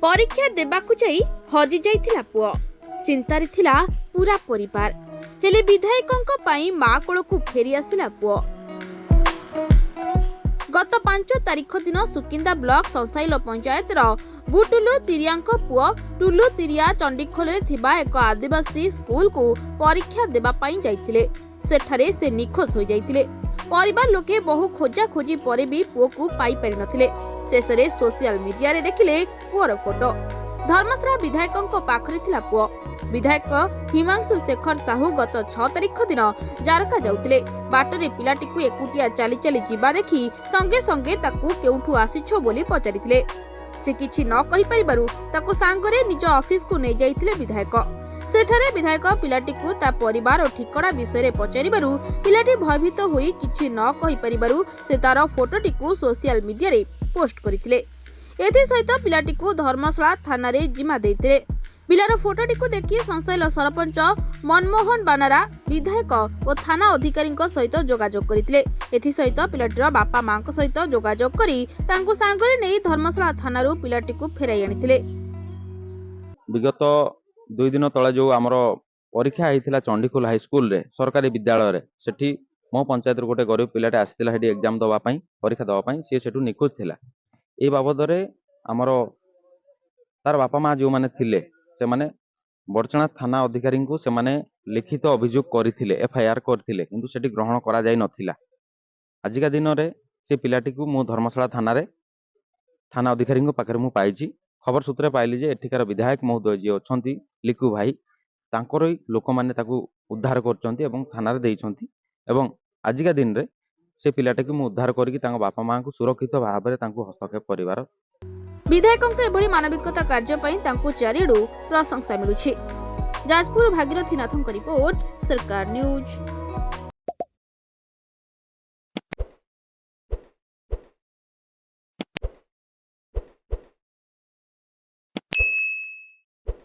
परीक्षा देबाकु जाई हजि जाइथिला पुओ। चिंतारे थिला पूरा परिवार। हेले विधायकंक पई मा कोळकु फेरी आसिला पुओ। गत 5 तारिख दिन सुकिंदा ब्लॉक संसाइल पंचायत बुटुलु तिरियांक पुओ टुलु तिरिया चंडीखोल रे थिबा एक आदिवासी स्कूल को परीक्षा देबा पई जाइथिले। सेठारे से निखोज हो जाइथिले। परिवार लोके बहु खोजा खोजी परे भी पुओ को पाई पारि नथिले। शेषरे सोशल मीडिया रे देखिले पुओर फोटो। धर्मशाला विधायकंक पाखरे थिला पुओ। विधायक हिमांशु शेखर साहू गत 6 तारिख दिन जारका जाउतिले। बाटरे पिलाटिकु एकुटिया चाली चाली जिबा देखि संगे संगे ताकू केउठु आसिछो बोली पचारिथिले। से किछि न कहि परिबारु ताकू सांगरे निज ऑफिस को नै जाइथिले विधायक। सेठारे विधायक पिलाटिकु ता परिवार और ठिकଣା विषय रे पचारिबारु पिलाटी भयभीत होई किछि न कहि परिबारु से तार फोटोटिकु सोशल मीडिया रे पोस्ट करिथिले। एथि सहित पिलाटिकु धर्मशाला थाना रे जिम्मा देइथिले। पिलार फोटोटिकु देखि संसाइल सरपंच मनमोहन बानारा विधायक और थाना अधिकारी सहित जोगाजोग करथिले। एथि सहित पिलाटीर बापा मां सहित जोगाजोग करी तांको सांगरे नै धर्मशाला थानारू पिलाटीकु फेराई आनिथिले। विगत 2 दिन तले जो आमर परीक्षा होइथिला चंडीखोल हाई स्कूल रे सरकारी विद्यालय रे सेठी मो पंचायत गोटे गरीब पिलाटे आसिथिला हेडी एग्जाम दवा पई परीक्षा दवा पई से सेठू निखोज थिला। ए बाबद रे आमर तार बापा मां जो माने थिले से माने बड़चना थाना अधिकारी को से माने लिखित अभियोग करथिले एफआईआर करथिले किंतु सेठी ग्रहण करा जाय नथिला। आजिका दिन रे से पिलाटी को मो धर्मशाला थाना रे थाना अधिकारी को पाखरे मु पाइछि। खबर सूत्रे पाइली जे एठिकार विधायक महोदय जी अछंती लिकु भाई तांकर लोक माने ताकू उद्धार करचंती एवं थाना रे देइछंती एवं आजिका दिन रे से पिलाटी को मु उद्धार करके तांको बापा मां को सुरक्षित भाव रे तांको हस्तक्षेप करिवार विधायकंक एभली मानविकता कार्य पई तांको चारिडू प्रशंसा मिलुछि। जाजपुर भागीरथी नाथंक रिपोर्ट, सरकार न्यूज।